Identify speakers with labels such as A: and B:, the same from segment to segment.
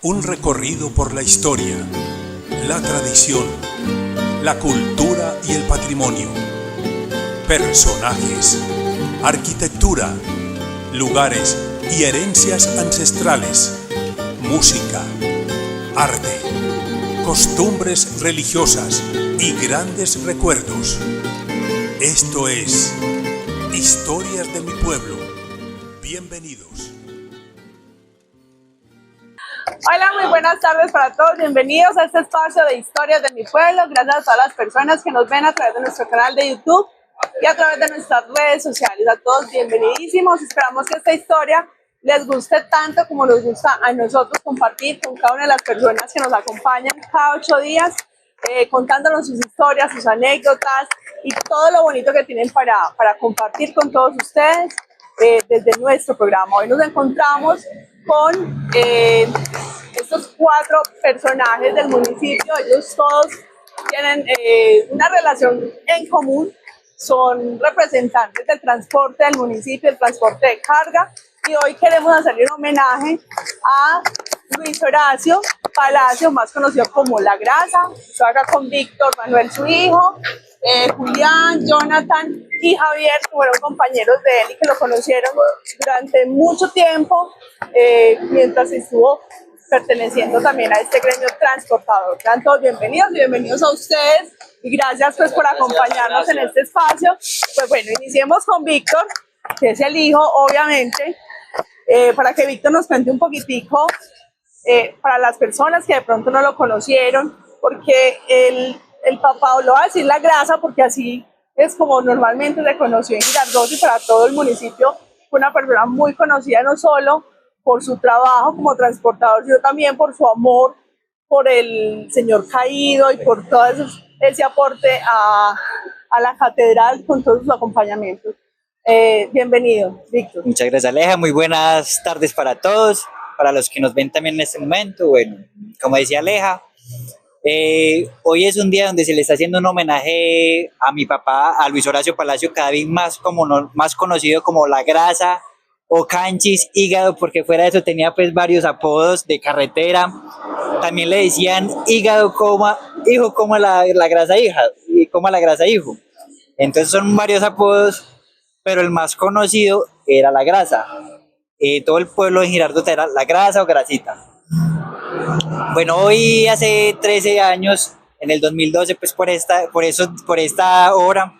A: Un recorrido por la historia, la tradición, la cultura y el patrimonio. Personajes, arquitectura, lugares y herencias ancestrales. Música, arte, costumbres religiosas y grandes recuerdos. Esto es Historias de mi pueblo. Bienvenidos.
B: Hola, muy buenas tardes para todos. Bienvenidos a este espacio de Historias de mi pueblo. Gracias a todas las personas que nos ven a través de nuestro canal de YouTube y a través de nuestras redes sociales. A todos bienvenidísimos. Esperamos que esta historia les guste tanto como nos gusta a nosotros compartir con cada una de las personas que nos acompañan cada 8 días, contándonos sus historias, sus anécdotas y todo lo bonito que tienen para compartir con todos ustedes desde nuestro programa. Hoy nos encontramos con estos 4 personajes del municipio. Ellos todos tienen una relación en común, son representantes del transporte del municipio, el transporte de carga, y hoy queremos hacerle un homenaje a Luis Horacio Palacio, más conocido como La Grasa. Estoy acá con Víctor Manuel, su hijo, Julián, Jonathan y Javier, que fueron compañeros de él y que lo conocieron durante mucho tiempo, mientras estuvo perteneciendo también a este gremio transportador. Sean todos bienvenidos y bienvenidos a ustedes, y gracias pues por acompañarnos en este espacio. Pues bueno, iniciemos con Víctor, que es el hijo, obviamente, para que Víctor nos cuente un poquitico, para las personas que de pronto no lo conocieron, porque el papá, lo va a decir La Grasa, porque así es como normalmente se conoció en Girardot y para todo el municipio. Fue una persona muy conocida no solo por su trabajo como transportador, sino también por su amor por el Señor Caído y por todo ese aporte a la catedral con todos sus acompañamientos. Bienvenido, Víctor.
C: Muchas gracias, Aleja. Muy buenas tardes para todos, para los que nos ven también en este momento. Bueno, como decía Aleja, hoy es un día donde se le está haciendo un homenaje a mi papá, a Luis Horacio Palacio, cada vez más conocido como La Grasa o Canchis, Hígado, porque fuera de eso tenía pues varios apodos de carretera. También le decían Hígado, hijo, como la grasa hija, y como la grasa hijo. Entonces son varios apodos, pero el más conocido era La Grasa. Todo el pueblo de Girardot era La Grasa o Grasita. Bueno, hoy hace 13 años, en el 2012, pues por esta hora,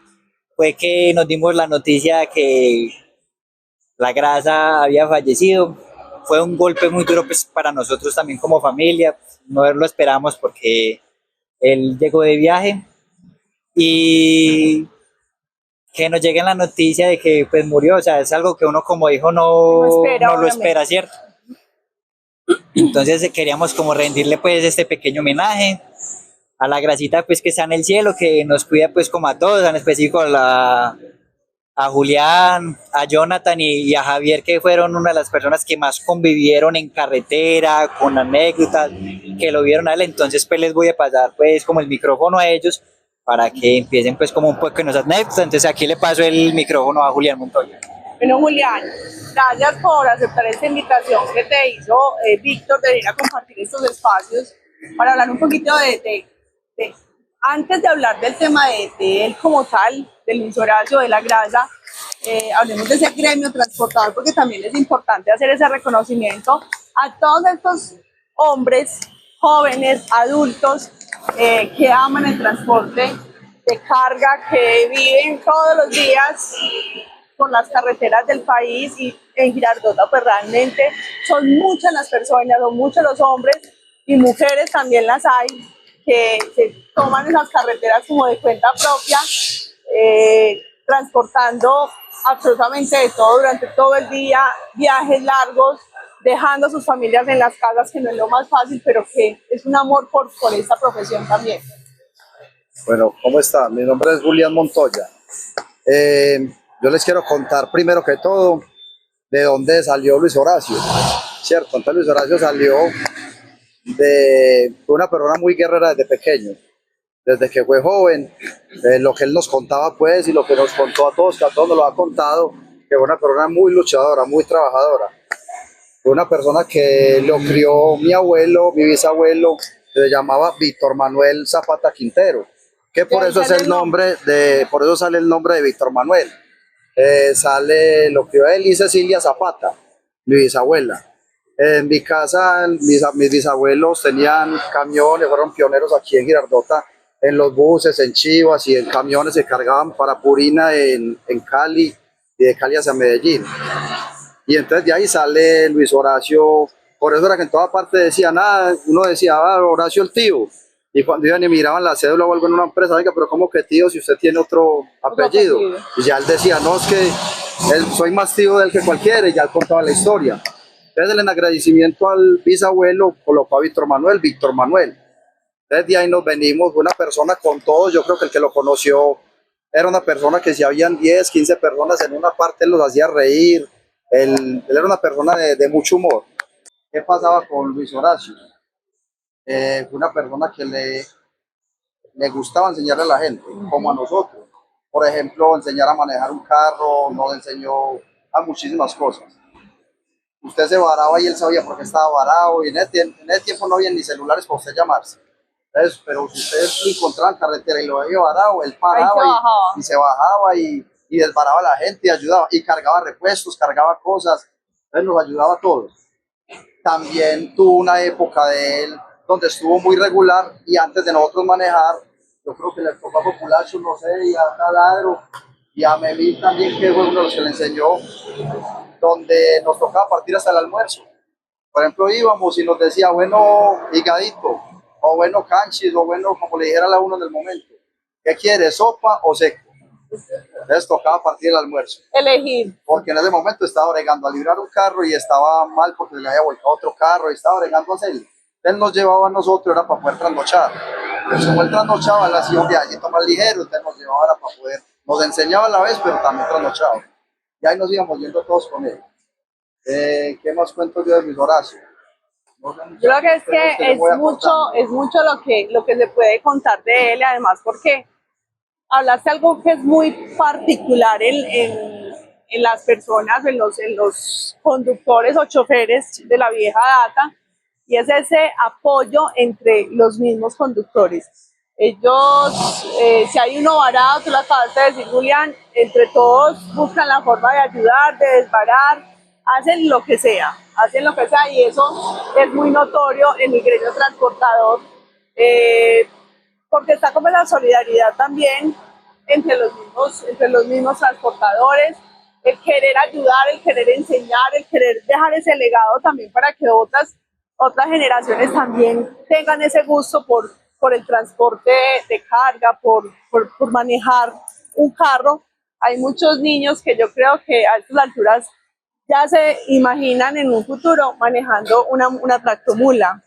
C: fue que nos dimos la noticia que La Grasa había fallecido. Fue un golpe muy duro pues para nosotros también como familia. No lo esperamos porque él llegó de viaje y que nos llegue la noticia de que pues murió, o sea, es algo que uno como hijo no lo espera, ¿cierto? Entonces queríamos como rendirle pues este pequeño homenaje a La Grasita pues que está en el cielo, que nos cuida pues como a todos, en específico a Julián, a Jonathan y a Javier, que fueron una de las personas que más convivieron en carretera, con anécdotas, que lo vieron a él. Entonces pues les voy a pasar pues como el micrófono a ellos para que empiecen pues como un poco en esas anécdotas. Entonces aquí le paso el micrófono a Julián Montoya.
B: Bueno, Julián, gracias por aceptar esta invitación que te hizo Víctor de venir a compartir estos espacios para hablar un poquito de antes de hablar del tema de él como tal, de Luis Horacio, de La Grasa, hablemos de ese gremio transportador, porque también es importante hacer ese reconocimiento a todos estos hombres, jóvenes, adultos, que aman el transporte de carga, que viven todos los días por las carreteras del país, y en Girardot pues realmente son muchas las personas, son muchos los hombres y mujeres también las hay, que se toman esas carreteras como de cuenta propia, transportando absolutamente de todo durante todo el día, viajes largos, dejando a sus familias en las casas, que no es lo más fácil, pero que es un amor por esta profesión también.
D: Bueno, ¿cómo está? Mi nombre es Julián Montoya. Yo les quiero contar primero que todo de dónde salió Luis Horacio, ¿cierto? Entonces Luis Horacio salió de una persona muy guerrera desde pequeño, desde que fue joven. Lo que él nos contaba pues, y lo que nos contó a todos, que a todos nos lo ha contado, que fue una persona muy luchadora, muy trabajadora. Fue una persona que lo crió mi abuelo, mi bisabuelo, se llamaba Víctor Manuel Zapata Quintero, que por eso es el nombre por eso sale el nombre de Víctor Manuel. Lo crió él y Cecilia Zapata, mi bisabuela. En mi casa, mis bisabuelos tenían camiones, fueron pioneros aquí en Girardota, en los buses, en Chivas y en camiones se cargaban para Purina en Cali y de Cali hacia Medellín. Y entonces de ahí sale Luis Horacio, por eso era que en toda parte decían, uno decía, Horacio el tío, y cuando iban y miraban la cédula o algo en una empresa, oiga, pero ¿cómo que tío si usted tiene otro apellido? Y ya él decía, no, es que soy más tío de él que cualquiera, y ya él contaba la historia. Entonces en agradecimiento al bisabuelo colocó a Víctor Manuel. Entonces de ahí nos venimos, una persona con todos, yo creo que el que lo conoció era una persona que si habían 10, 15 personas en una parte, él los hacía reír. Él era una persona de mucho humor. ¿Qué pasaba con Luis Horacio? Fue una persona que le gustaba enseñarle a la gente, como a nosotros. Por ejemplo, enseñar a manejar un carro, nos enseñó a muchísimas cosas. Usted se varaba y él sabía por qué estaba varado, y en ese tiempo no había ni celulares para usted llamarse. Entonces, pero si usted lo encontraba en carretera y lo veía varado, él paraba y se bajaba y desbaraba a la gente y ayudaba, y cargaba repuestos, cargaba cosas, entonces nos ayudaba a todos. También tuvo una época de él donde estuvo muy regular, y antes de nosotros manejar, yo creo que le tocó a Populacho, no sé, y a Taladro, y a Melín también, que fue uno de los que le enseñó, donde nos tocaba partir hasta el almuerzo. Por ejemplo, íbamos y nos decía, bueno, higadito, o bueno, canchis, o bueno, como le dijera a uno en el momento, ¿qué quiere, sopa o seco? Entonces tocaba partir el almuerzo.
B: Elegir.
D: Porque en ese momento estaba bregando a librar un carro y estaba mal porque le había volcado otro carro y estaba bregando a hacerlo. Él nos llevaba a nosotros, era para poder trasnochar. Entonces, como él trasnochaba, él hacía un viajito más ligero, entonces nos llevaba para poder, nos enseñaba a la vez, pero también trasnochaba. Y ahí nos íbamos yendo todos con él. ¿Qué más cuento yo de Luis Horacio?
B: Yo creo que es mucho lo que se puede contar de él, y además porque hablaste algo que es muy particular en las personas, en los conductores o choferes de la vieja data, y es ese apoyo entre los mismos conductores. Ellos, si hay uno varado, tú lo acabaste de decir, Julián, entre todos buscan la forma de ayudar, de desbarar, hacen lo que sea, y eso es muy notorio en el gremio transportador, porque está como la solidaridad también entre los mismos transportadores, el querer ayudar, el querer enseñar, el querer dejar ese legado también para que otras generaciones también tengan ese gusto por el transporte de carga, por manejar un carro. Hay muchos niños que yo creo que a estas alturas ya se imaginan en un futuro manejando una tractomula,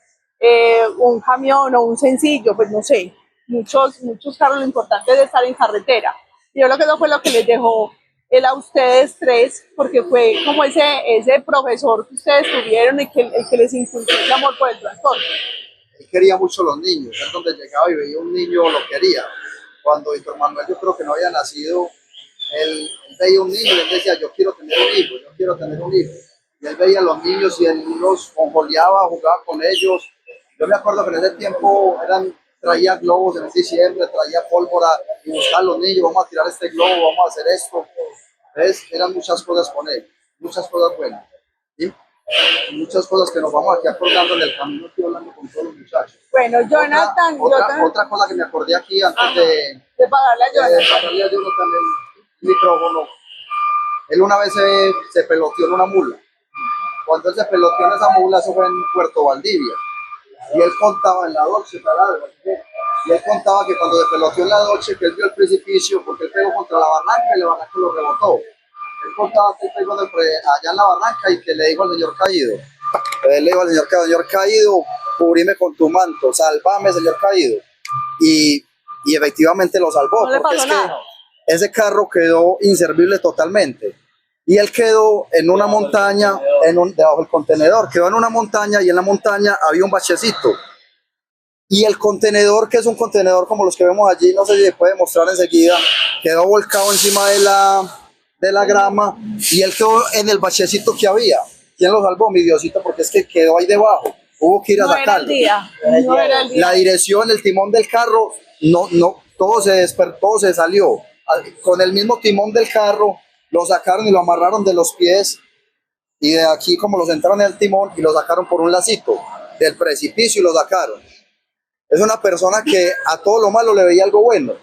B: un camión o un sencillo, pues no sé, muchos carros. Lo importante es estar en carretera. Y yo creo que eso fue lo que les dejó él a ustedes tres, porque fue como ese profesor que ustedes tuvieron y el que les inculcó ese amor por el transporte.
D: Él quería mucho a los niños, él donde llegaba y veía un niño lo quería. Cuando Víctor Manuel yo creo que no había nacido, él veía un niño y él decía, yo quiero tener un hijo. Y él veía a los niños y él los conjoleaba, jugaba con ellos. Yo me acuerdo que en ese tiempo traía globos en el diciembre, traía pólvora y buscaba a los niños, vamos a tirar este globo, vamos a hacer esto. Entonces eran muchas cosas con él, muchas cosas buenas. ¿Sí? Muchas cosas que nos vamos aquí acordando en el camino, estoy hablando con todos los muchachos.
B: Bueno, Jonathan.
D: Otra cosa que me acordé aquí antes de
B: pagarle a
D: Jonathan el micrófono. Él una vez se peloteó en una mula. Cuando él se peloteó en esa mula, eso fue en Puerto Valdivia. Y él contaba en la noche, y él contaba que cuando se peloteó en la noche, que él vio el precipicio, porque él pegó contra la barranca y la barranca lo rebotó. Él contaba que él pegó allá en la barranca y que le dijo al señor caído. Él le dijo al señor caído, cubrime con tu manto, sálvame, señor caído. Y efectivamente lo salvó,
B: no,
D: porque es que ese carro quedó inservible totalmente. Y él quedó en una montaña, debajo del contenedor, quedó en una montaña y en la montaña había un bachecito. Y el contenedor, que es un contenedor como los que vemos allí, no sé si se puede mostrar enseguida, quedó volcado encima de la grama y él quedó en el bachecito que había. ¿quién lo salvó? Mi Diosito, porque es que quedó ahí debajo. Hubo que ir a
B: No era el
D: sacarlo.
B: día. No era el día.
D: La dirección, el timón del carro, todo se despertó, se salió. Con el mismo timón del carro, lo sacaron y lo amarraron de los pies. Y de aquí, como lo sentaron en el timón, y lo sacaron por un lacito del precipicio y lo sacaron. Es una persona que a todo lo malo le veía algo bueno.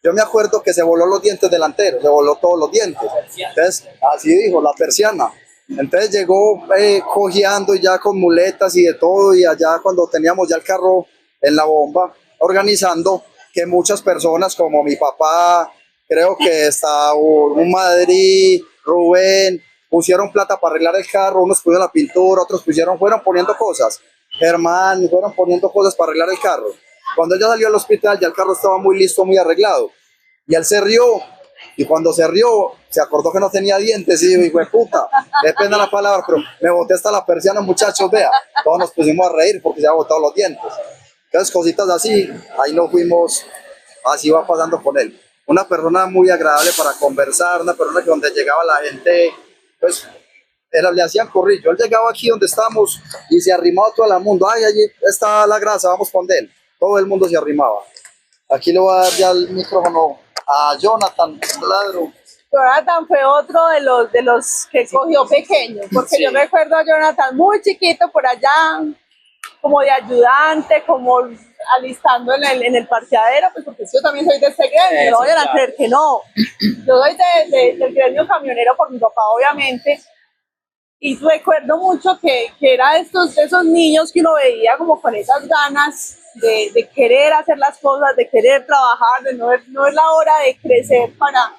D: Yo me acuerdo que se voló los dientes delanteros, se voló todos los dientes. Entonces, así dijo, la persiana. Entonces llegó cojeando ya con muletas y de todo, y allá cuando teníamos ya el carro en la bomba, organizando que muchas personas como mi papá, creo que está un Madrid, Rubén, pusieron plata para arreglar el carro, unos pusieron la pintura, otros fueron poniendo cosas. Germán, fueron poniendo cosas para arreglar el carro. Cuando ella salió al hospital, ya el carro estaba muy listo, muy arreglado. Y él se rió, y cuando se rió, se acordó que no tenía dientes, y dijo, hijo de puta, depende de la palabra, pero me boté hasta la persiana, muchachos, vea. Todos nos pusimos a reír porque se había botado los dientes. Entonces, cositas así, ahí nos fuimos, así va pasando con él. Una persona muy agradable para conversar, una persona que donde llegaba la gente, pues, le hacían corrillo. Él llegaba aquí donde estamos y se arrimaba todo el mundo. Ay, allí está la grasa, vamos con él. Todo el mundo se arrimaba. Aquí le voy a dar ya el micrófono a Jonathan Ladro.
B: Jonathan fue otro de los que cogió pequeño, porque yo recuerdo a Jonathan muy chiquito por allá, como de ayudante, como alistando en el parqueadero, pues porque yo también soy de este gremio, no vayan a creer que no. Yo soy del gremio camionero por mi papá, obviamente. Y recuerdo mucho que era esos niños que uno veía como con esas ganas de querer hacer las cosas, de querer trabajar, de no es la hora de crecer para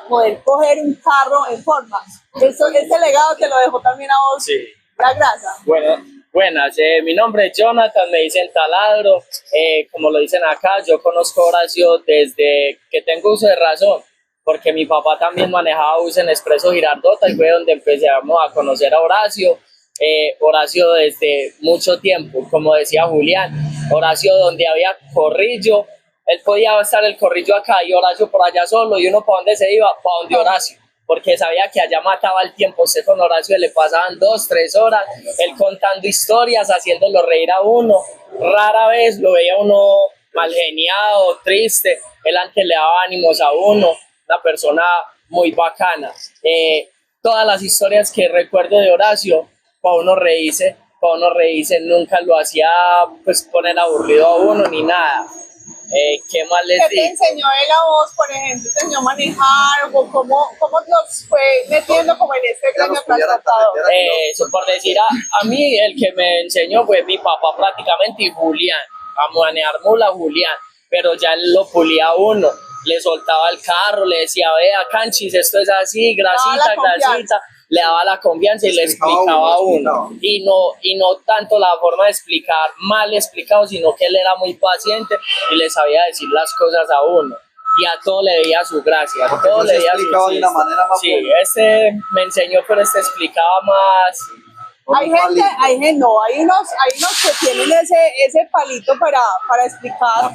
B: poder coger un carro en forma. Ese legado te lo dejó también a vos, sí. La grasa.
E: Bueno, buenas, mi nombre es Jonathan, me dicen Taladro, como lo dicen acá, yo conozco a Horacio desde que tengo uso de razón, porque mi papá también manejaba bus en Expreso Girardota y fue donde empezamos a conocer a Horacio. Horacio desde mucho tiempo, como decía Julián, Horacio donde había corrillo, él podía estar el corrillo acá y Horacio por allá solo, y uno para dónde se iba, para donde Horacio, porque sabía que allá mataba el tiempo. Usted con Horacio le pasaban 2, 3 horas, él contando historias, haciéndolo reír a uno, rara vez lo veía uno mal geniado, triste, él antes le daba ánimos a uno, una persona muy bacana. Todas las historias que recuerdo de Horacio, para uno reírse, nunca lo hacía pues poner aburrido a uno ni nada. ¿Qué más les digo?
B: ¿Qué te enseñó él a vos, por ejemplo? ¿Te enseñó a manejar? ¿O cómo los fue metiendo como en este gremio transportador?
E: Eso, por decir, a mí el que me enseñó fue mi papá prácticamente, y Julián, a manejar mula, Julián, pero ya él lo pulía a uno, le soltaba el carro, le decía, vea, Canchis, esto es así, grasita, grasita, le daba la confianza y le explicaba a uno. Y no tanto la forma de explicar mal explicado, sino que él era muy paciente y le sabía decir las cosas a uno. Y a todo le veía su gracia, a todo le veía su
D: de una manera más
E: sí, este me enseñó, pero este explicaba más.
B: Hay unos que tienen ese palito para explicar,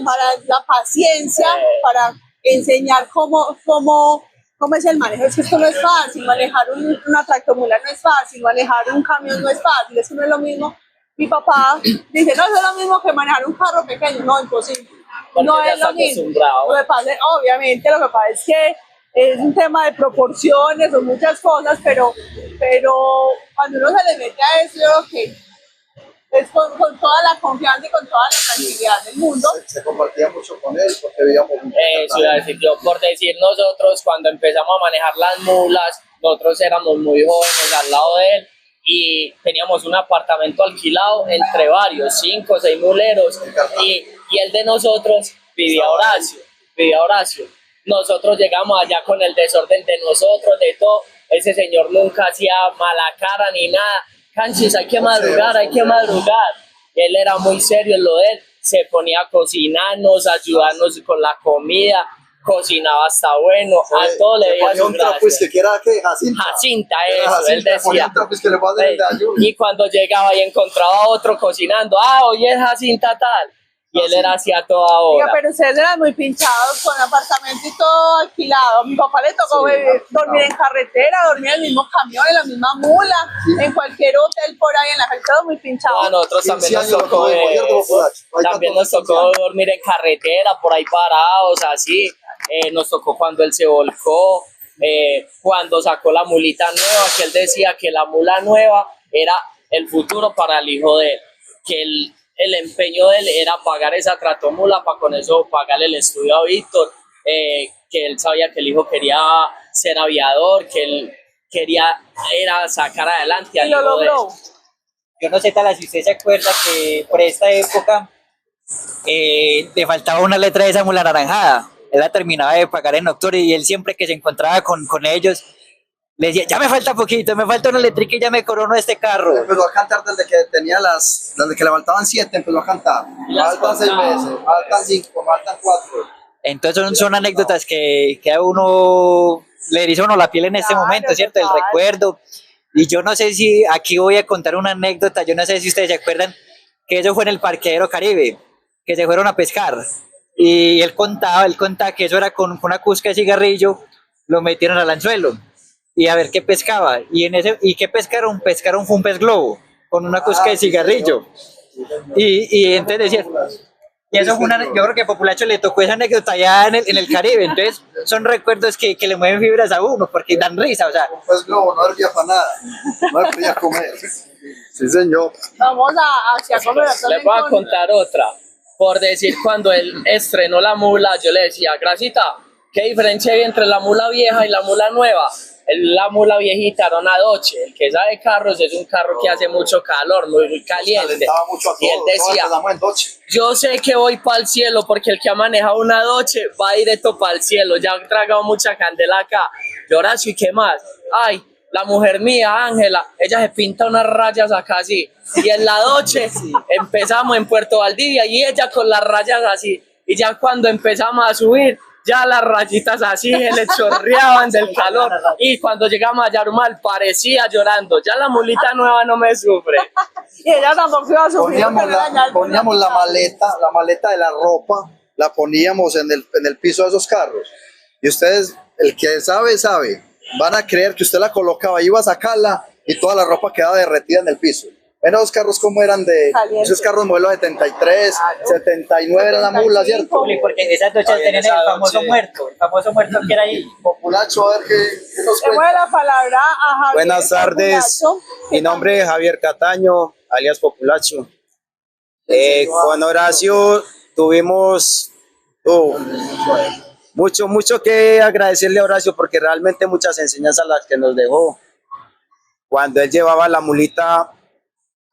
B: para la paciencia, para enseñar cómo es el manejo. Es que esto no es fácil, manejar una tractomula no es fácil, manejar un camión no es fácil, eso no es lo mismo. Mi papá dice, no, eso es lo mismo que manejar un carro pequeño, no, imposible.
E: Porque
B: no es lo mismo. Lo que pasa, obviamente, lo que pasa es que es un tema de proporciones o muchas cosas, pero cuando uno se le mete a eso, yo creo que es con toda la confianza y con toda la tranquilidad del mundo.
D: Se compartía mucho con él porque veíamos
E: eso iba a decir yo, por decir, nosotros cuando empezamos a manejar las mulas, nosotros éramos muy jóvenes al lado de él y teníamos un apartamento alquilado entre varios, 5 o 6 muleros, y el de nosotros vivía Horacio. Nosotros llegamos allá con el desorden de nosotros, de todo. Ese señor nunca hacía mala cara ni nada. Canchis, hay que madrugar. Él era muy serio en lo de él. Se ponía a cocinarnos, a ayudarnos con la comida. Cocinaba hasta bueno. A todo le veía su gracia. Jacinta, eso, él decía. Y cuando llegaba y encontraba a otro cocinando, hoy es Jacinta tal. y él era así a toda
B: Oiga,
E: hora.
B: pero ustedes eran muy pinchados con apartamento y todo alquilado. A mi papá le tocó dormir en carretera, dormir en el mismo camión, en la misma mula, en cualquier hotel por ahí en la calle, todo muy pinchado.
E: A nosotros
D: 15
E: también nos
D: años
E: tocó,
D: lo tuvimos, ¿cierto, Populacho? Ahí está
E: también
D: todo,
E: nos tocó
D: 15 años.
E: dormir en carretera, por ahí parados, así. Nos tocó cuando él se volcó, cuando sacó la mulita nueva, que él decía que la mula nueva era el futuro para el hijo de él, que el empeño de él era pagar esa tratomula para con eso pagarle el estudio a Víctor, que él sabía que el hijo quería ser aviador, que él quería era sacar adelante al
B: Y lo
E: hijo de él.
B: logró.
C: Yo no sé, Tala, si usted se acuerda que por esta época le faltaba una letra de esa mula anaranjada. Él la terminaba de pagar en octubre y él siempre que se encontraba con ellos le decía, ya me falta poquito, me falta una letrica y ya me corono este carro.
D: Empezó a cantar desde que tenía desde que le faltaban 7, empezó a cantar. Faltan 6 meses, faltan 5, faltan 4.
C: Entonces son anécdotas que a uno le eriza a uno la piel en este
B: Claro,
C: momento, ¿cierto? El
B: total.
C: recuerdo. Y yo no sé si aquí voy a contar una anécdota, yo no sé si ustedes se acuerdan que eso fue en el Parqueadero Caribe, que se fueron a pescar. Y él contaba que eso era con una cusca de cigarrillo, lo metieron al anzuelo y a ver qué pescaba. ¿Y qué pescaron? Pescaron fue un pez globo con una cusca de cigarrillo. Y entonces decía, y eso fue yo creo que a Populacho le tocó esa anécdota allá en el Caribe. Entonces son recuerdos que le mueven fibras a uno porque dan risa, o sea.
D: Pues globo, no servía para nada, no servía comer. Sí, señor.
B: Vamos hacia comer.
E: Les voy a contar otra. Por decir, cuando él estrenó la mula, yo le decía, Gracita, ¿qué diferencia hay entre la mula vieja y la mula nueva? La mula viejita era una Dodge. El que sabe carros es un carro que hace mucho calor, muy caliente.
D: Calentaba mucho a
E: Y él
D: todos,
E: decía,
D: todos empezamos en Dodge.
E: yo sé que voy para el cielo porque el que ha manejado una Dodge va directo para el cielo. Ya han tragado mucha candela acá. Y Horacio, ¿y qué más? Ay, la mujer mía, Ángela, ella se pinta unas rayas acá así. Y en la Dodge empezamos en Puerto Valdivia y ella con las rayas así. Y ya cuando empezamos a subir, ya las rayitas así se le chorreaban del calor. Y cuando llegamos a Yarumal parecía llorando. Ya la mulita nueva no me sufre.
B: Y ella tampoco iba a sufrir.
D: Poníamos la maleta de la ropa, la poníamos en el piso de esos carros. Y ustedes, el que sabe, sabe. Van a creer que usted la colocaba, iba a sacarla y toda la ropa quedaba derretida en el piso. Ven esos carros como eran esos carros modelo 73, 79 era la mula, ¿cierto?
C: Porque esas noches tenían el famoso muerto que era ahí.
D: Populacho, a ver qué nos
B: Le voy
D: cuenta.
B: la palabra a Javier.
F: Buenas tardes,
B: Populacho.
F: mi nombre es Javier Cataño, alias Populacho. Con Horacio tuvimos mucho que agradecerle a Horacio porque realmente muchas enseñanzas las que nos dejó. Cuando él llevaba la mulita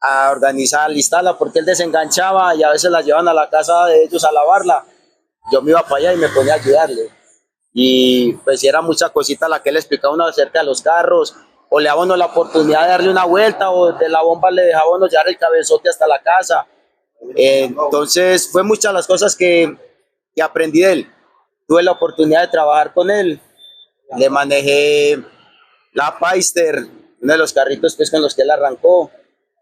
F: a organizar, a listarla, porque él desenganchaba y a veces la llevaban a la casa de ellos a lavarla, yo me iba para allá y me ponía a ayudarle. Y pues era mucha cosita la que él explicaba a uno acerca de los carros, o le daba uno la oportunidad de darle una vuelta, o de la bomba le dejaba uno llevar el cabezote hasta la casa. Entonces fue muchas las cosas que aprendí de él. Tuve la oportunidad de trabajar con él, le manejé la Paister, uno de los carritos pues, con los que él arrancó.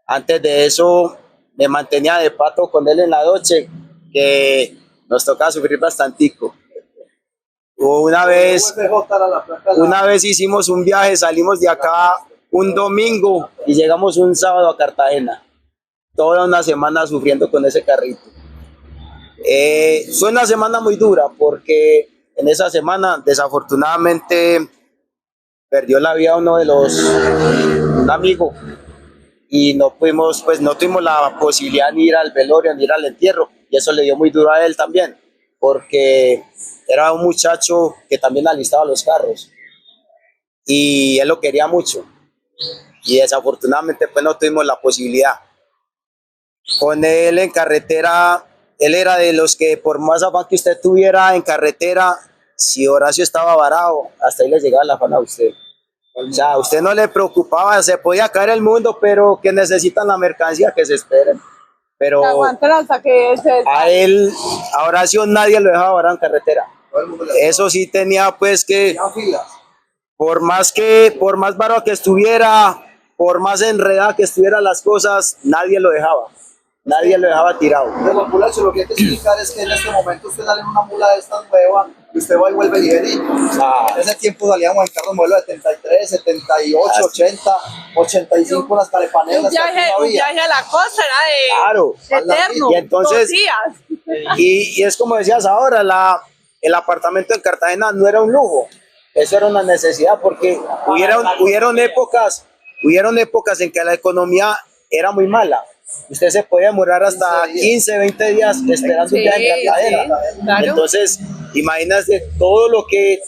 F: Antes de eso me mantenía de pato con él en la Dodge, que nos tocaba sufrir bastantico. Una vez hicimos un viaje, salimos de acá un domingo y llegamos un sábado a Cartagena. Toda una semana sufriendo con ese carrito. Fue una semana muy dura porque en esa semana desafortunadamente perdió la vida un amigo y no tuvimos la posibilidad ni ir al velorio ni ir al entierro, y eso le dio muy duro a él también porque era un muchacho que también alistaba los carros y él lo quería mucho y desafortunadamente pues no tuvimos la posibilidad. Con él en carretera, él era de los que por más afán que usted tuviera en carretera, si Horacio estaba varado, hasta ahí le llegaba la afán a usted. O sea, a usted no le preocupaba, se podía caer el mundo, pero que necesitan la mercancía, que se esperen. Pero
B: Aguanten hasta que
F: a Horacio nadie lo dejaba varado en carretera. Eso sí tenía pues que, por más varado que estuviera, por más enredada que estuvieran las cosas, nadie lo dejaba. nadie lo dejaba tirado.
D: De lo mulas, lo que hay que explicar es que en este momento usted sale en una mula de estas nuevas y usted va y vuelve ligerito. En ese tiempo salíamos en carros modelo de 73, 78, 80, 85 las carepanelas.
B: Un viaje a la costa
F: Claro.
B: era eterno,
F: Y entonces,
B: 2 días.
F: Y es como decías ahora, el apartamento en Cartagena no era un lujo, eso era una necesidad porque hubieron épocas en que la economía era muy mala. Usted se podía demorar hasta 15, 20 días esperando un viaje en Cartagena.
B: claro.
F: Entonces, imagínate todo lo que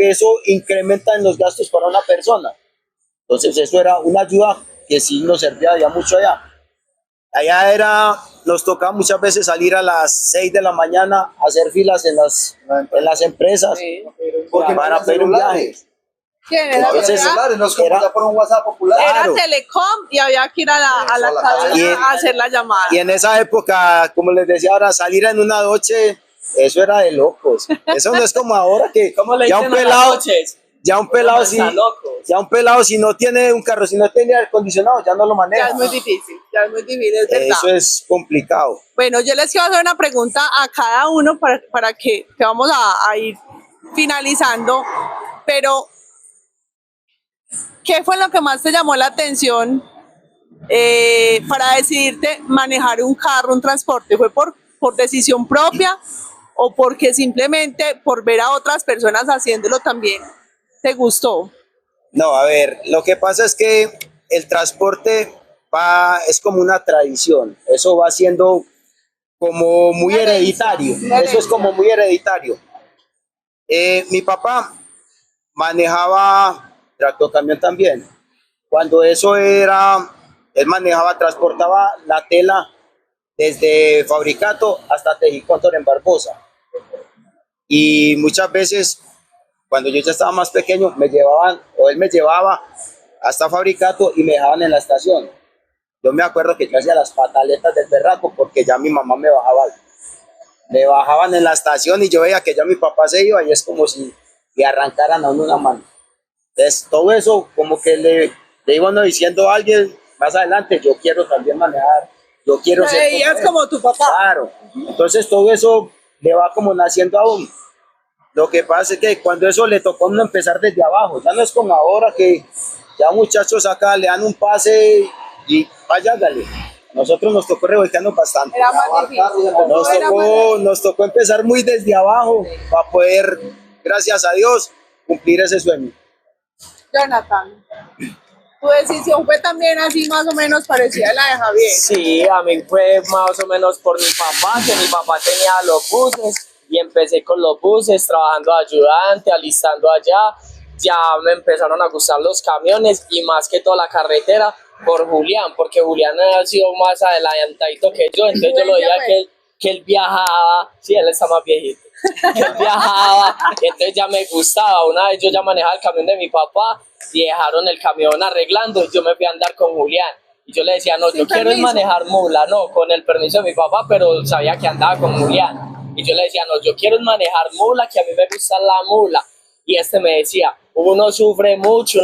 F: eso incrementa en los gastos para una persona. Entonces, eso era una ayuda que sí nos servía ya mucho allá. Nos tocaba muchas veces salir a las 6 de la mañana a hacer filas en las empresas para pedir un viaje.
B: ¿Quién era?
F: Entonces,
D: Celulares, no es como ya por un WhatsApp popular.
B: Era
F: claro.
B: Telecom y había que ir a la cabina a hacer la llamada.
F: Y en esa época, como les decía ahora, salir en una noche, eso era de locos. Eso no es como ahora que
E: ¿Cómo le
F: ya
E: dicen
F: un
E: a las
F: pelado,
E: noches?
F: ya un pelado
E: Está loco.
F: ya un pelado si no tiene un carro, si no tiene aire acondicionado, ya no lo
B: Ya
F: maneja.
B: es muy difícil, es verdad.
F: Eso es complicado.
B: Bueno, yo les quiero hacer una pregunta a cada uno para que vamos a ir finalizando, pero ¿qué fue lo que más te llamó la atención para decidirte manejar un carro, un transporte? ¿Fue por decisión propia o porque simplemente por ver a otras personas haciéndolo también te gustó?
F: No, a ver, lo que pasa es que el transporte es como una tradición, eso va siendo como muy hereditario, eso es como muy hereditario. Mi papá manejaba tractocamión también. Cuando él transportaba la tela desde Fabricato hasta Tejicóntor en Barbosa. Y muchas veces, cuando yo ya estaba más pequeño, él me llevaba hasta Fabricato y me dejaban en la estación. Yo me acuerdo que yo hacía las pataletas del berraco porque ya mi mamá me bajaban en la estación y yo veía que ya mi papá se iba y es como si le arrancaran a uno una mano. Entonces, todo eso como que le iba uno diciendo a alguien más adelante, yo quiero también manejar, yo quiero ser
B: como tu papá.
F: Claro, entonces todo eso le va como naciendo a uno. Lo que pasa es que cuando eso le tocó a uno empezar desde abajo, ya no es como ahora que ya muchachos acá le dan un pase y vaya, dale. Nosotros nos tocó revolcarnos bastante.
B: Era más difícil.
F: Nos tocó empezar muy desde abajo para poder, gracias a Dios, cumplir ese sueño.
B: Jonathan, tu decisión fue también así más o menos parecida a la de Javier.
E: Sí, a mí fue más o menos por mi papá, que mi papá tenía los buses y empecé con los buses, trabajando de ayudante, alistando allá. Ya me empezaron a gustar los camiones y más que toda la carretera por Julián, porque Julián ha sido más adelantadito que yo, entonces yo lo veía que él viajaba, sí, él está más viejito, que él viajaba, entonces ya me gustaba. Una vez yo ya manejaba el camión de mi papá y dejaron el camión arreglando y yo me fui a andar con Julián. Y yo le decía, no, yo quiero es manejar mula, no, con el permiso de mi papá, pero sabía que andaba con Julián. Y yo le decía, no, yo quiero es manejar mula, que a mí me gusta la mula. Y me decía, uno sufre mucho,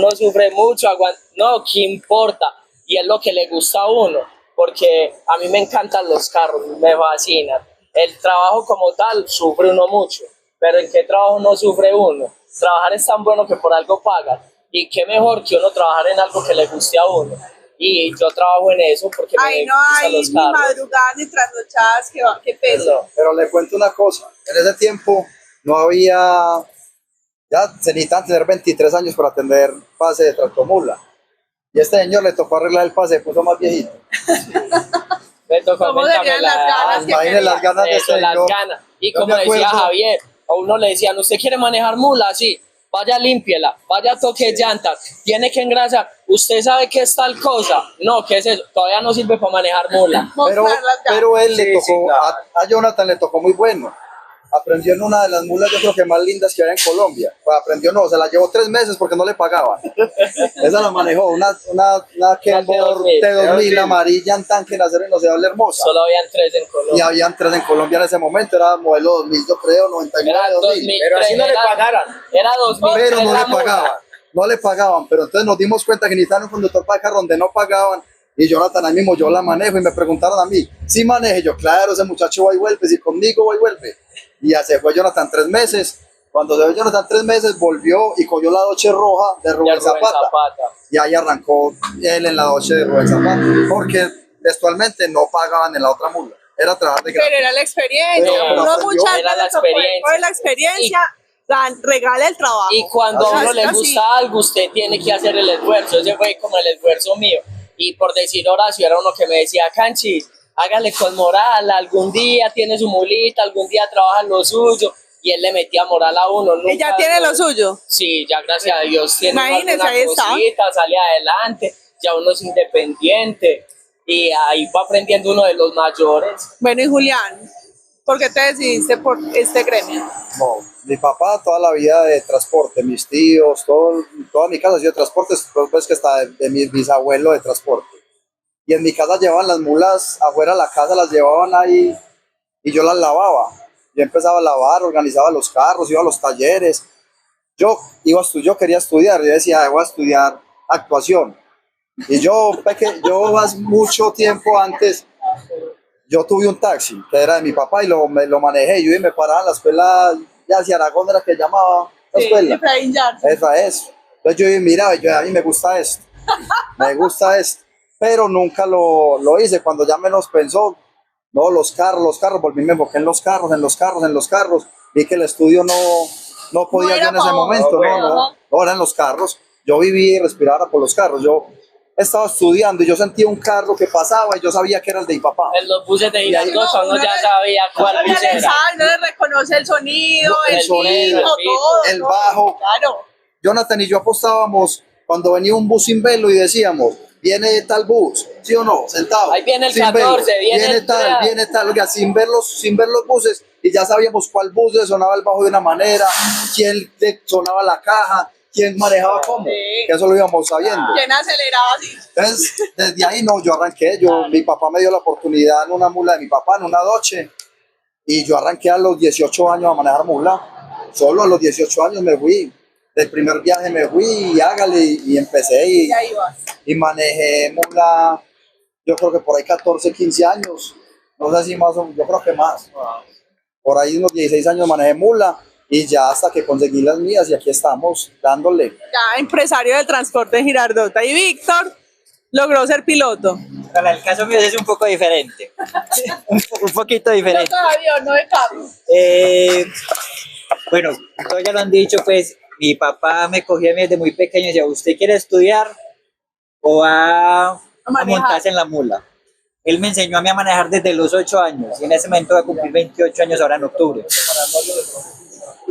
E: aguanta, no, ¿qué importa? Y es lo que le gusta a uno, porque a mí me encantan los carros, me fascinan. El trabajo como tal sufre uno mucho, pero ¿en qué trabajo no sufre uno? Trabajar es tan bueno que por algo pagan. Y qué mejor que uno trabajar en algo que le guste a uno. Y yo trabajo en eso porque me gustan los carros.
B: Ni madrugadas ni trasnochadas, qué peso.
D: Pero le cuento una cosa, en ese tiempo no había, ya se necesitan tener 23 años para tener pase de tractomula. Y a este señor le tocó arreglar el pase, puso más viejito.
E: Me tocó
B: ¿Cómo serían las ganas?
D: Imagínense las ganas de
E: eso,
D: este
E: las
D: señor.
E: ganas. Y
D: Yo
E: como
D: me
E: decía
D: acuerdo-
E: Javier, a uno le decían, ¿usted quiere manejar mula? Sí, vaya límpiela, vaya toque llantas, tiene que engrasar. ¿Usted sabe qué es tal cosa? No, ¿qué es eso? Todavía no sirve para manejar mula.
D: Pero él le
E: Sí,
D: tocó,
E: sí, claro.
D: a Jonathan le tocó muy bueno. Aprendió en una de las mulas, yo creo que más lindas que hay en Colombia. Pues aprendió, no, se la llevó 3 meses porque no le pagaban. Esa la manejó, una Kenworth T2000 amarilla en tanque en acero inoxidable hermosa.
E: Solo habían 3 en Colombia.
D: Y habían 3 en Colombia en ese momento, era modelo 2000, yo creo, 99,
E: Era
D: 2000.
F: Pero así no le pagaran.
E: Era 2000.
D: Pero no le pagaban, no le pagaban. Pero entonces nos dimos cuenta que necesitaban un conductor para el carro donde no pagaban. Y Jonathan ahí mismo, yo la manejo y me preguntaron a mí, ¿sí maneje? Yo, claro, ese muchacho va y vuelve, si conmigo va y vuelve. Y ya se fue Jonathan 3 meses. Cuando se fue Jonathan 3 meses, volvió y cogió la Dodge roja de Rubén Zapata. Y ahí arrancó él en la Dodge de Rubén Zapata, porque textualmente no pagaban en la otra mula. Era trabajar de gratis.
B: Pero era la experiencia.
D: Pero
B: Uno
D: aprendió.
B: muchas
E: Era la
B: veces por
E: experiencia.
B: la experiencia regala el trabajo.
E: Y cuando a
B: O sea,
E: uno le
B: es así.
E: gusta algo, usted tiene que hacer el esfuerzo. Ese fue como el esfuerzo mío. Y por decir Horacio, era uno que me decía, Canchi, hágale con moral, algún día tiene su mulita, algún día trabaja en lo suyo. Y él le metía moral a uno.
B: Y ya tiene lo suyo.
E: Sí, ya gracias a Dios tiene
B: Imagínese,
E: alguna
B: ahí está.
E: cosita, sale adelante, ya uno es independiente. Y ahí va aprendiendo uno de los mayores.
B: Bueno, y Julián, ¿por qué te decidiste por este gremio?
D: No, mi papá toda la vida de transporte, mis tíos, toda mi casa ha sido de transporte, pues que está de mi bisabuelo de transporte. Y en mi casa llevaban las mulas afuera de la casa, las llevaban ahí y yo las lavaba. Yo empezaba a lavar, organizaba los carros, iba a los talleres. Yo quería estudiar, yo decía, voy a estudiar actuación. Y yo mucho tiempo antes, yo tuve un taxi que era de mi papá y lo manejé. Yo me paraba en la escuela, ya hacia Aragón era que llamaba la escuela.
B: Efraín Yarza.
D: Esa es. Entonces yo miraba, a mí me gusta esto, me gusta esto. Pero nunca lo hice. Cuando ya menos pensó, no, los carros, volví, me enfoqué en los carros. Vi que el estudio no podía
B: No era
D: yo en ese
B: pa'
D: momento,
B: uno.
D: no, eran los carros. Yo vivía y respiraba por los carros. Yo estaba estudiando y yo sentía un carro que pasaba y yo sabía que era el de mi papá.
E: En los buses de
D: Y ahí-
E: Girardot uno ya sabía cuál
B: Uno
E: bus
B: ya le
E: era.
B: sabe, no le reconoce el sonido,
D: El
B: el
D: sonido,
B: ritmo,
E: el
B: todo.
D: el
B: todo.
D: bajo.
B: Claro.
D: Jonathan y yo apostábamos cuando venía un bus sin velo y decíamos, viene tal bus, ¿sí o no? Sentado.
E: Ahí viene el
D: sin
E: 14, viene el
D: tal,
E: 3.
D: viene tal, oiga, sin ver los buses y ya sabíamos cuál bus le sonaba el bajo de una manera, quién le sonaba la caja, quién manejaba cómo,
B: Sí.
D: que eso lo íbamos sabiendo.
B: Bien acelerado así.
D: Entonces, desde ahí yo arranqué, mi papá me dio la oportunidad en una mula de mi papá, en una Dodge, y yo arranqué a los 18 años a manejar mula. Solo a los 18 años me fui. Del primer viaje me fui y hágale y empecé
B: Y ahí va.
D: y manejé mula, yo creo que por ahí 14, 15 años, no sé si más o menos, yo creo que más. Por ahí unos 16 años manejé mula y ya hasta que conseguí las mías y aquí estamos dándole.
B: Ya empresario del transporte en Girardota. Y Víctor logró ser piloto.
C: Para el caso mío es un poco diferente. un poquito diferente.
B: Piloto de avión, no de carro.
C: Bueno, todos ya lo han dicho, pues mi papá me cogía a mí desde muy pequeño y decía, ¿usted quiere estudiar o va a
B: manejar?
C: montarse en la mula? Él me enseñó a mí a manejar desde los 8 años y en ese momento voy a cumplir 28 años ahora en octubre.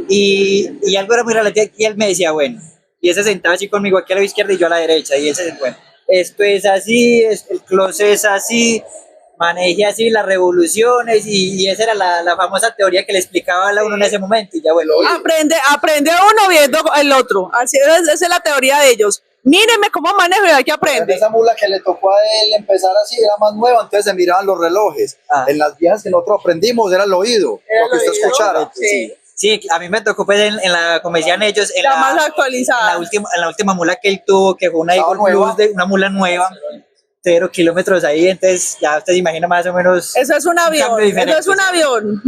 C: Y algo era muy relativo y él me decía, bueno, y él se sentaba así conmigo aquí a la izquierda y yo a la derecha y él se decía, bueno, esto es así, el closet es así, maneje así las revoluciones y esa era la famosa teoría que le explicaba a uno en ese momento y ya bueno.
B: Aprende uno viendo el otro. Así esa es la teoría de ellos. Mírenme cómo manejo y hay que aprender.
D: Esa mula que le tocó a él empezar así era más nueva, entonces se miraban los relojes.
C: Ah.
D: En las viejas que nosotros aprendimos era el oído,
B: Era
D: lo que
B: el
D: usted
B: oído,
D: escuchara.
B: sí.
C: Sí, a mí me tocó pues en la, como decían ellos,
B: La más actualizada.
C: en la última mula que él tuvo, que fue una
D: Estaba
C: Eagle
D: nueva.
C: Plus, una mula nueva, 0 kilómetros ahí, entonces ya usted se imagina más o menos.
B: Eso es un avión.
C: cambio diferente.
B: Eso es un avión.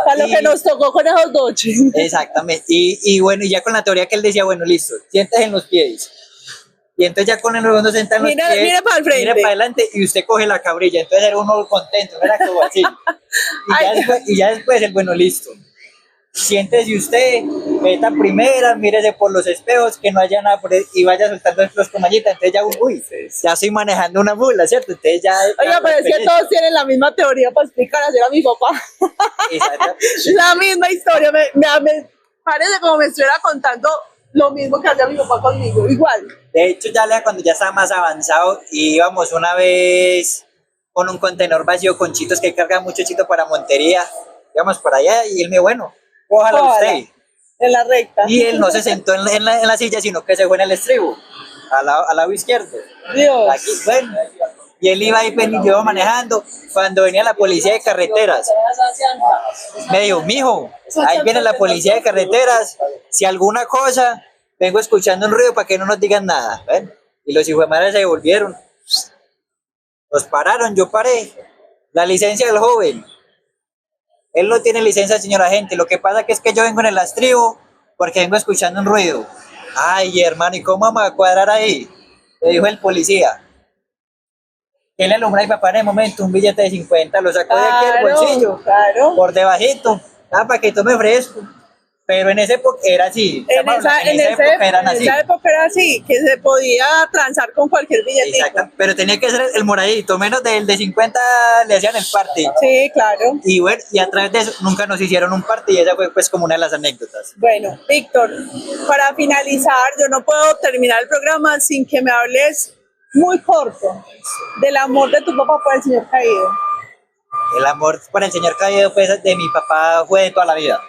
B: Para lo
C: Y-
B: que nos tocó con esos doches.
C: Exactamente, y bueno, y ya con la teoría que él decía, bueno, listo, siéntese en los pies. Y entonces ya con el uno se sienta en los
B: Mire-
C: pies,
B: mire para el frente.
C: mire para adelante y usted coge la cabrilla, entonces era uno contento, no era como así. Y ya después el bueno, listo. Siéntese usted, meta primera, mírese por los espejos, que no haya nada por ahí, y vaya soltando los comañitas, entonces ya, uy, ya estoy manejando una mula, ¿cierto? Entonces ya...
B: Oiga, pero es que todos tienen la misma teoría para explicar hacer a mi papá.
C: Exactamente.
B: La misma historia. Me parece como me estuviera contando lo mismo que hacía mi papá conmigo. Igual.
C: De hecho, cuando ya estaba más avanzado, íbamos una vez con un contenedor vacío con chitos que cargan mucho chito para Montería, íbamos por allá y él me bueno, cójala
B: Cójala.
C: usted.
B: En la recta.
C: Y él no se sentó en la silla, sino que se fue en el estribo, al lado izquierdo.
B: Dios.
C: Aquí, bueno, y él iba ahí, yo iba manejando. Cuando venía la policía de carreteras, me dijo, mijo, ahí viene la policía de carreteras. Si alguna cosa, vengo escuchando un ruido para que no nos digan nada. ¿ven? Y los hijos de madre se devolvieron. Nos pararon, yo paré. La licencia del joven. Él no tiene licencia, señor agente. Lo que pasa que es que yo vengo en el estribo porque vengo escuchando un ruido. Ay, hermano, ¿y cómo vamos a cuadrar ahí? Le dijo el policía. Él le alumbra a mi papá en el momento un billete de 50, lo sacó de aquí del bolsillo,
B: claro.
C: por debajito, para que tome fresco. Pero en esa época era así.
B: En esa época era así, que se podía transar con cualquier billetito.
C: Exacto, pero tenía que ser el moradito, menos del de 50 le hacían el parte.
B: Sí, claro.
C: Y bueno, y a través de eso nunca nos hicieron un parte y esa fue pues como una de las anécdotas.
B: Bueno, Víctor, para finalizar, yo no puedo terminar el programa sin que me hables muy corto del amor de tu papá por el señor caído.
C: El amor por el señor caído pues de mi papá fue de toda la vida.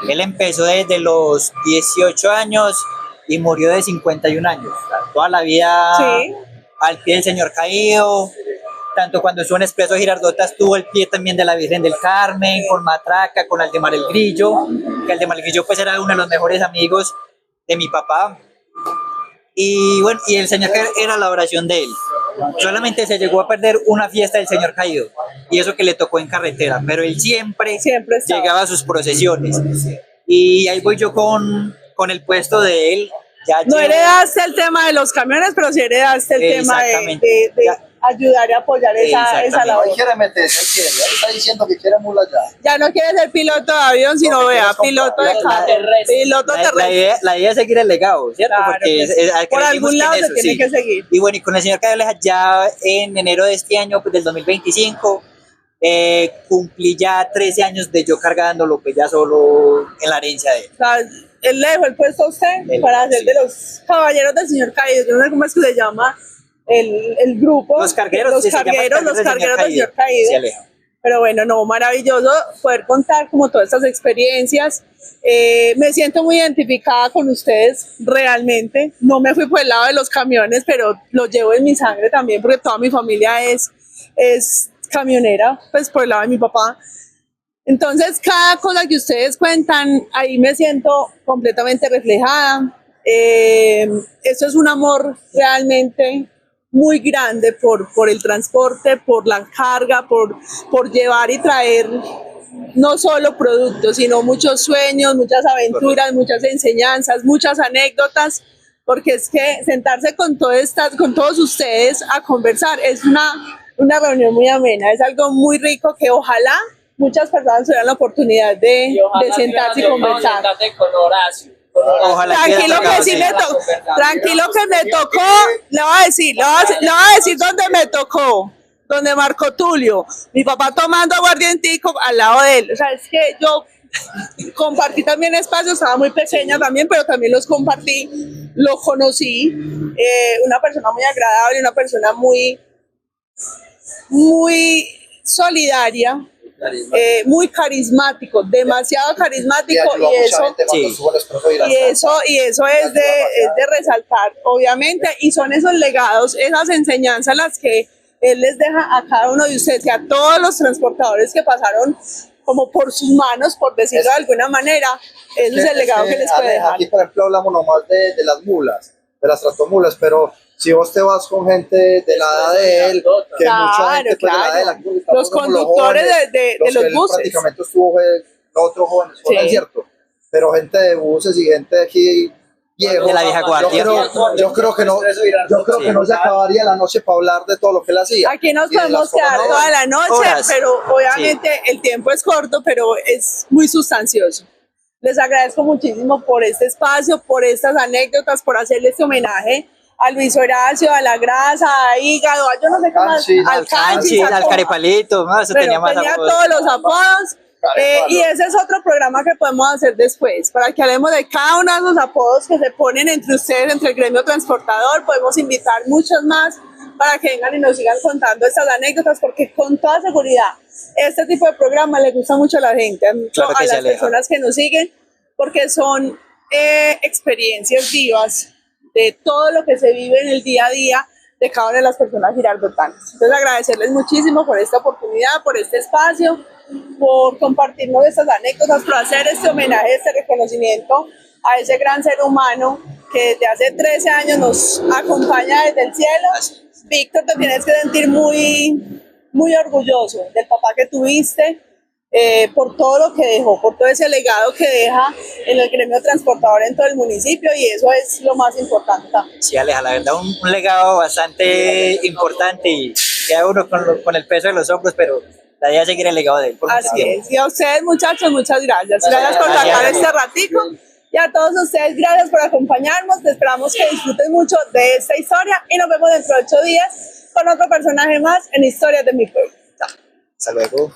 C: Él empezó desde los 18 años y murió de 51 años. Toda la vida
B: sí.
C: Al pie del señor caído. Tanto cuando estuvo en Expreso Girardota estuvo al pie también de la Virgen del Carmen, con Matraca, con Aldemar el Grillo, que Aldemar el Grillo pues era uno de los mejores amigos de mi papá. Y bueno, y el señor caído era la oración de él. Solamente se llegó a perder una fiesta del señor caído y eso que le tocó en carretera, pero él siempre llegaba a sus procesiones y ahí voy yo con el puesto de él. Ya
B: no heredaste el tema de los camiones, pero sí heredaste el tema de ayudar y apoyar esa labor.
D: No quiere meterse, está diciendo que quiere mula ya.
B: Ya no quiere ser piloto de avión, sino vea, piloto de carro, piloto terrestre.
C: La idea es seguir el legado, ¿cierto?
B: Claro,
C: porque
B: por algún lado se tiene que seguir.
C: Y bueno, y con el señor Cayoleja ya en enero de este año, pues del 2025, cumplí ya 13 años de yo cargándolo, pues ya solo en la herencia de él.
B: O sea, él le dejó el puesto a usted para ser de los caballeros del señor caído. Yo no sé cómo es que se llama el grupo.
C: Los cargueros
B: del señor caído.
C: Sí,
B: pero bueno, no, maravilloso poder contar como todas estas experiencias. Me siento muy identificada con ustedes realmente. No me fui por el lado de los camiones, pero lo llevo en mi sangre también porque toda mi familia es camionera, pues por el lado de mi papá. Entonces, cada cosa que ustedes cuentan, ahí me siento completamente reflejada. Eso es un amor realmente muy grande por el transporte, por la carga, por llevar y traer no solo productos, sino muchos sueños, muchas aventuras, muchas enseñanzas, muchas anécdotas, porque es que sentarse con todos ustedes a conversar es una reunión muy amena, es algo muy rico que ojalá muchas personas tuvieran la oportunidad de sentarse y conversar.
E: Con Horacio.
C: Ojalá
B: tranquilo que me tocó, le voy a decir dónde me tocó, donde Marco Tulio, mi papá tomando aguardientico al lado de él. O sea, es que yo compartí también espacios, estaba muy pequeña también, pero también los compartí, lo conocí, una persona muy agradable, una persona muy solidaria, muy carismático, demasiado carismático, y eso es de resaltar, obviamente, y son esos legados, esas enseñanzas las que él les deja a cada uno de ustedes y a todos los transportadores que pasaron como por sus manos, por decirlo de alguna manera. Eso es el legado que les puede dejar.
D: Aquí, por ejemplo, hablamos nomás de las mulas, de las tractomulas, pero si vos te vas con gente de la edad de él, que mucha gente pues, de la edad de la
B: los conductores de los buses.
D: Prácticamente estuvo otros jóvenes, es cierto, pero gente de buses y gente de aquí viejo.
C: De la vieja guardia.
D: Yo creo que no se acabaría la noche para hablar de todo lo que él hacía.
B: Aquí nos podemos quedar toda la noche, pero obviamente el tiempo es corto, pero es muy sustancioso. Les agradezco muchísimo por este espacio, por estas anécdotas, por hacerle este homenaje a Luis Horacio, a La Grasa, a Hígado, a yo no sé qué más,
C: al Canchi, al Carepalito, no, eso tenía
B: todos los apodos. Y ese es otro programa que podemos hacer después, para que hablemos de cada uno de los apodos que se ponen entre ustedes, entre el gremio transportador. Podemos invitar muchos más para que vengan y nos sigan contando estas anécdotas, porque con toda seguridad este tipo de programas le gusta mucho a la gente,
C: claro
B: a las personas que nos siguen, porque son experiencias vivas de todo lo que se vive en el día a día de cada una de las personas girardotanas. Entonces agradecerles muchísimo por esta oportunidad, por este espacio, por compartirnos estas anécdotas, por hacer este homenaje, este reconocimiento a ese gran ser humano que desde hace 13 años nos acompaña desde el cielo Víctor, te tienes que sentir muy orgulloso del papá que tuviste, por todo lo que dejó, por todo ese legado que deja en el gremio transportador en todo el municipio, y eso es lo más importante también.
C: Sí, Aleja, la verdad un legado bastante importante y queda uno con el peso de los hombros, pero la idea es seguir el legado de él. Por mucho
B: Así
C: tiempo.
B: es. Y a ustedes, muchachos, muchas gracias. Gracias por sacar este ratico. Y a todos ustedes, gracias por acompañarnos. Esperamos que disfruten mucho de esta historia y nos vemos dentro de 8 días con otro personaje más en Historias de mi Pueblo. Chao.
C: Hasta luego.